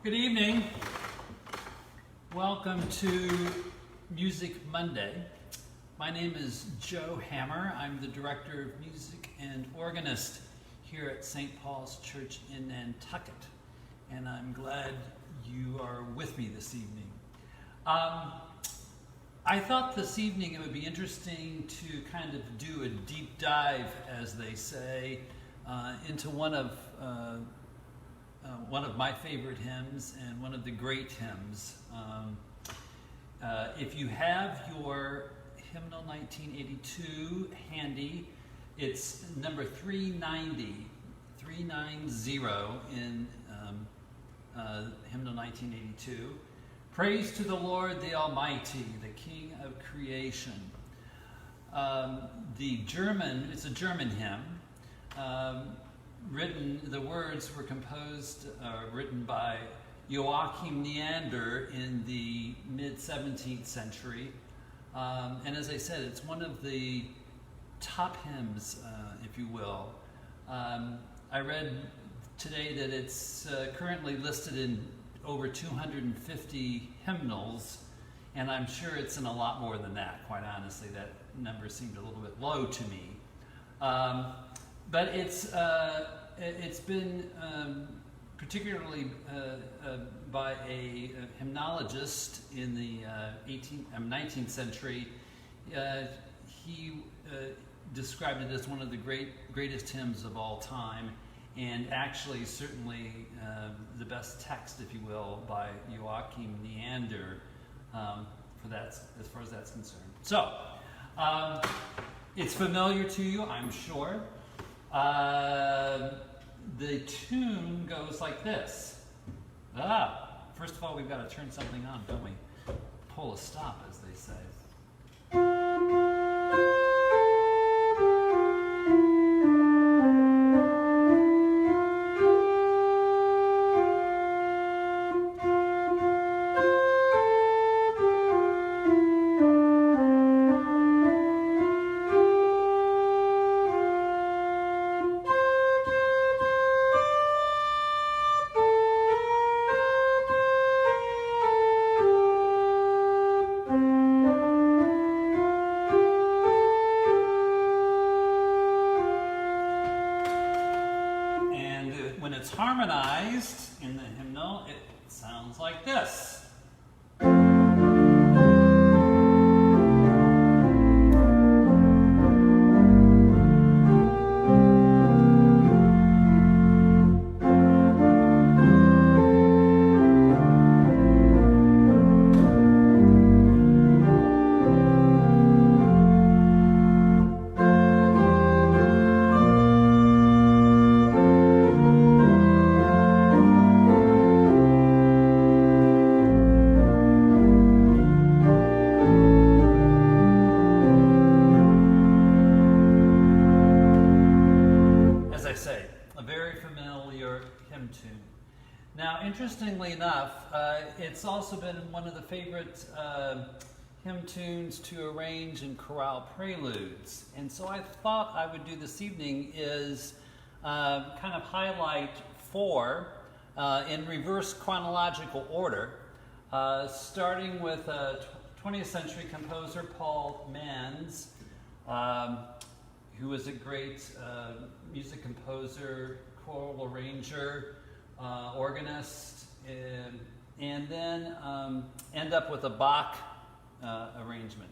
Good evening. Welcome to Music Monday. My name is Joe Hammer. I'm the Director of Music and Organist here at St. Paul's Church in Nantucket, and I'm glad you are with me this evening. I thought this evening it would be interesting to kind of do a deep dive, as they say, into one of my favorite hymns and one of the great hymns. If you have your Hymnal 1982 handy, it's number 390 in Hymnal 1982. Praise to the Lord the Almighty, the King of creation. It's a German hymn. The words were written by Joachim Neander in the mid-17th century. And as I said, it's one of the top hymns, if you will. I read today that it's currently listed in over 250 hymnals, and I'm sure it's in a lot more than that, quite honestly. That number seemed a little bit low to me. But it's been particularly by a hymnologist in the 19th century. He described it as one of the greatest hymns of all time, and actually certainly the best text, if you will, by Joachim Neander for that, as far as that's concerned. So it's familiar to you, I'm sure. The tune goes like this. First of all, we've got to turn something on, don't we? Pull a stop, as they say. Harmonized in the hymnal, it sounds like this. Now, interestingly enough, it's also been one of the favorite hymn tunes to arrange in chorale preludes. And so I thought I would do this evening is kind of highlight four in reverse chronological order, starting with 20th century composer Paul Manz, who was a great music composer, choral arranger, organist, and then end up with a Bach arrangement.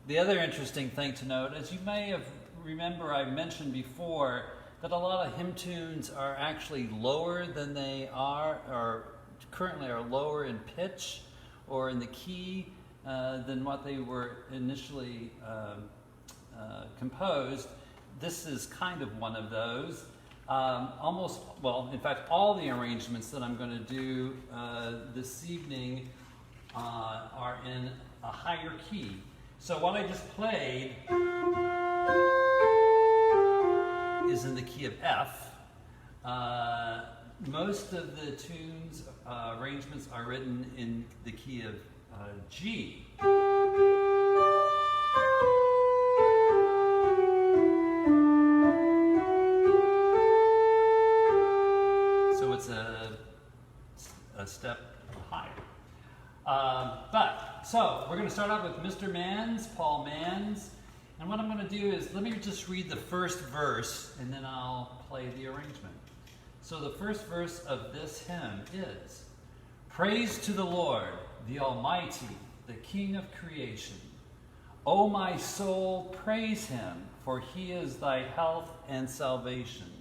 The other interesting thing to note, as you may remember I mentioned before, that a lot of hymn tunes are actually lower than they are, or currently are lower in pitch or in the key than what they were initially composed. This is kind of one of those. In fact, all the arrangements that I'm going to do this evening are in a higher key. So what I just played is in the key of F. Most of the tunes arrangements are written in the key of G. So it's a step we're going to start out with Mr. Manns, Paul Manns. And what I'm going to do is, let me just read the first verse, and then I'll play the arrangement. So the first verse of this hymn is, "Praise to the Lord, the Almighty, the King of creation. O my soul, praise him, for he is thy health and salvation.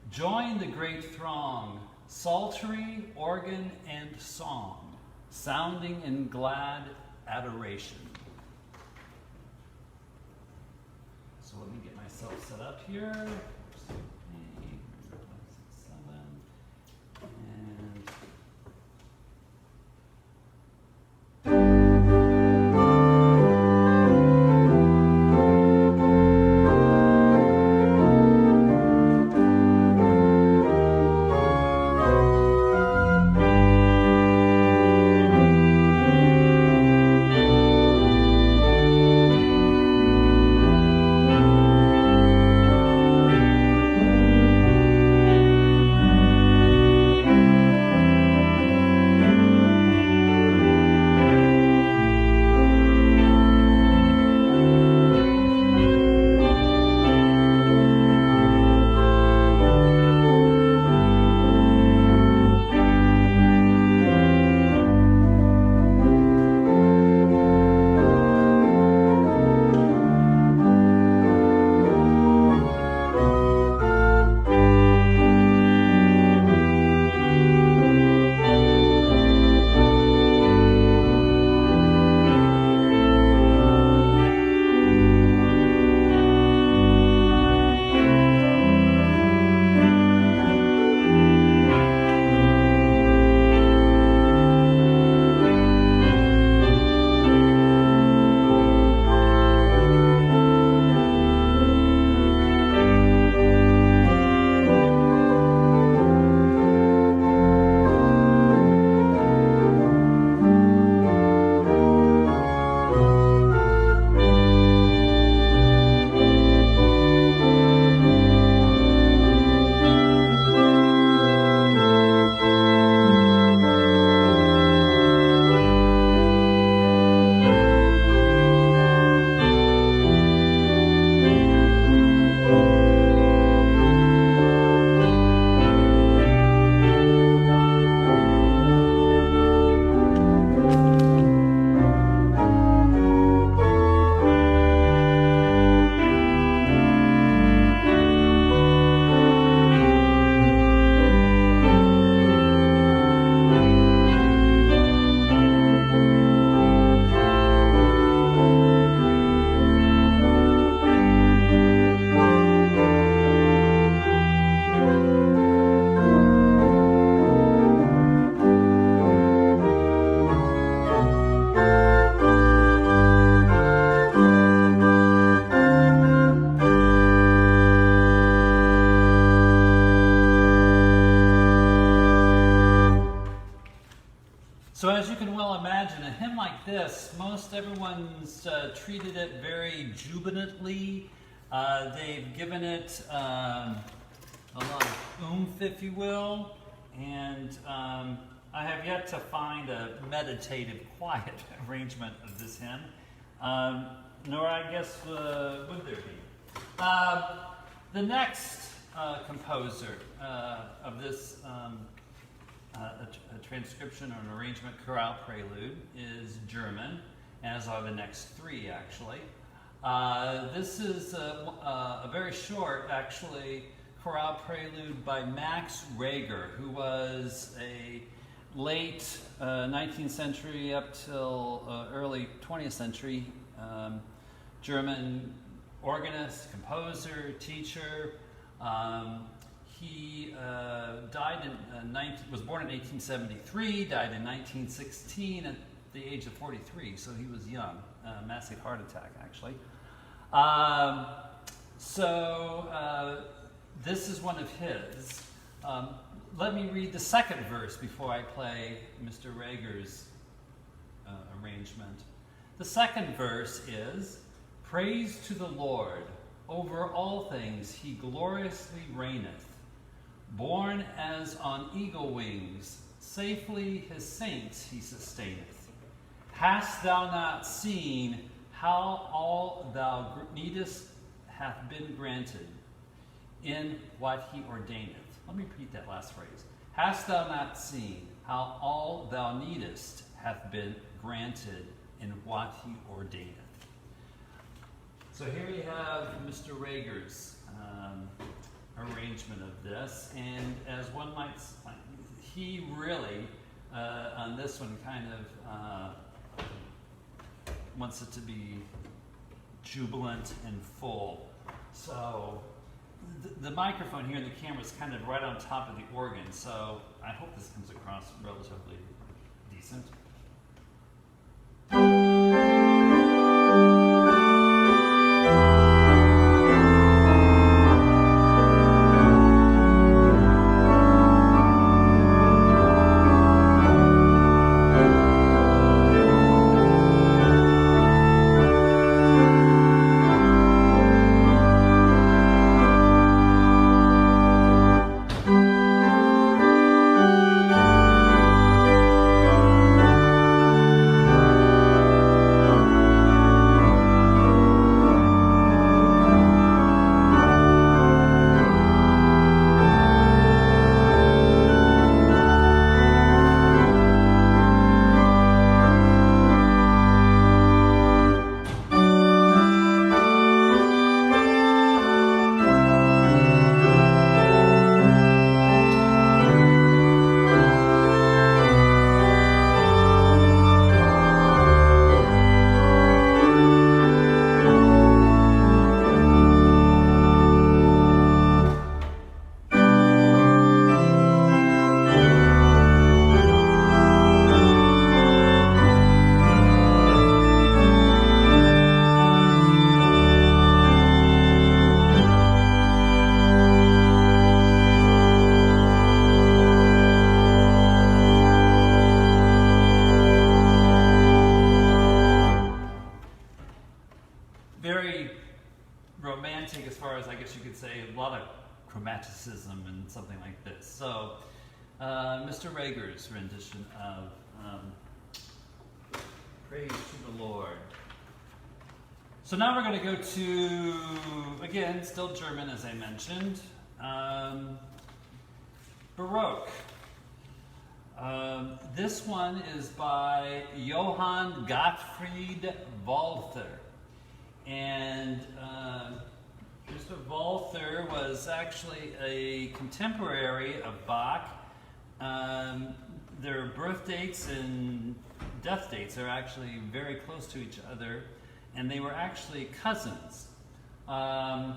Join the great throng, psaltery, organ, and song, sounding in glad adoration." So let me get myself set up here. 4, 6, 8, 7, and so as you can well imagine, a hymn like this, most everyone's treated it very jubilantly. They've given it a lot of oomph, if you will, and I have yet to find a meditative, quiet arrangement of this hymn, nor I guess would there be. The next composer of this a transcription or an arrangement chorale prelude is German, as are the next three actually. This is a very short, actually, chorale prelude by Max Reger, who was a late 19th century up till early 20th century German organist, composer, teacher. He was born in 1873, died in 1916 at the age of 43, so he was young, massive heart attack actually. This is one of his. Let me read the second verse before I play Mr. Reger's arrangement. The second verse is, "Praise to the Lord, over all things he gloriously reigneth. Born as on eagle wings, safely his saints he sustaineth. Hast thou not seen how all thou needest hath been granted in what he ordaineth? Let me repeat that last phrase. Hast thou not seen how all thou needest hath been granted in what he ordaineth? So here you have Mr. Rager's arrangement of this, and as one might, he really, on this one, kind of wants it to be jubilant and full. So the microphone here and the camera is kind of right on top of the organ, so I hope this comes across relatively decent. Very romantic, as far as I guess you could say, a lot of chromaticism and something like this. So, Mr. Rager's rendition of Praise to the Lord. So now we're going to go to, again, still German as I mentioned, Baroque. This one is by Johann Gottfried Walther. And Mr. Walther was actually a contemporary of Bach. Their birth dates and death dates are actually very close to each other, and they were actually cousins. But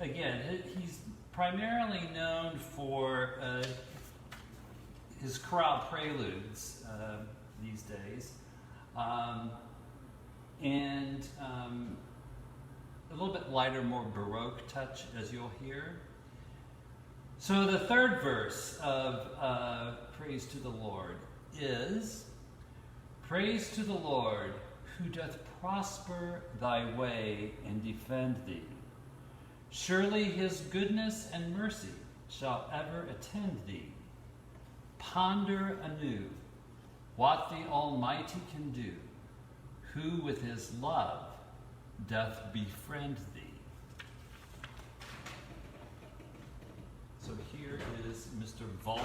again, he's primarily known for his chorale preludes these days. And a little bit lighter, more Baroque touch, as you'll hear. So the third verse of Praise to the Lord is, Praise to the Lord, who doth prosper thy way and defend thee. Surely his goodness and mercy shall ever attend thee. Ponder anew what the Almighty can do, who with his love doth befriend thee. So here is Mr. Walther.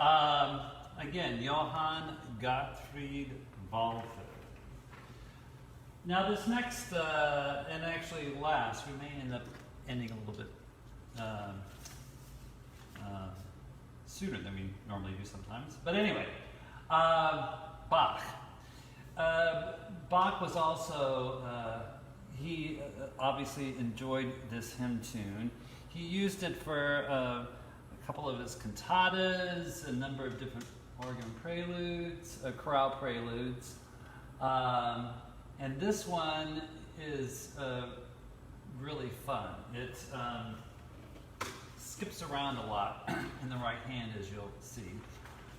Again, Johann Gottfried Walther. Now this next, and actually last, we may end up ending a little bit sooner than we normally do sometimes. But anyway, Bach. Bach was also, he obviously enjoyed this hymn tune. He used it for a couple of his cantatas, a number of different organ preludes, chorale preludes. And this one is really fun. It skips around a lot in the right hand, as you'll see.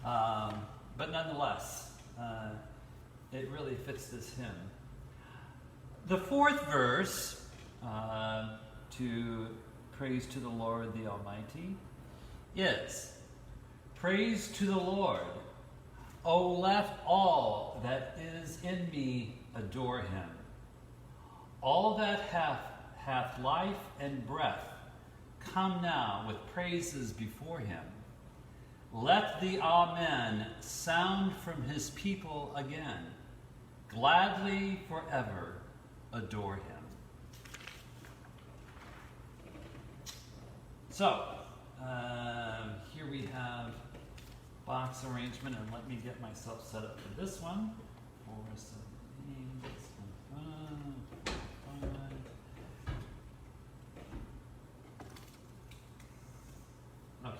But nonetheless, it really fits this hymn. The fourth verse, to Praise to the Lord the Almighty, is, Praise to the Lord, O let all that is in me adore him. All that hath life and breath, come now with praises before him. Let the Amen sound from his people again. Gladly forever adore him. So, here we have Bach's arrangement, and let me get myself set up for this one. Okay.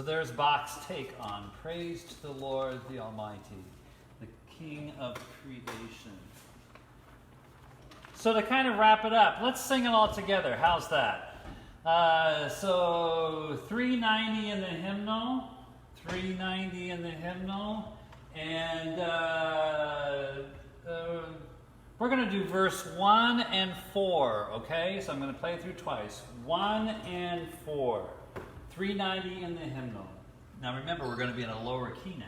So there's Bach's take on Praise to the Lord the Almighty, the King of creation. So to kind of wrap it up, let's sing it all together. How's that? So 390 in the hymnal, 390 in the hymnal, and we're going to do verse 1 and 4, okay? So I'm going to play it through twice. 1 and 4. 390 in the hymnal. Now remember, we're going to be in a lower key now.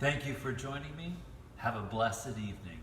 Thank you for joining me. Have a blessed evening.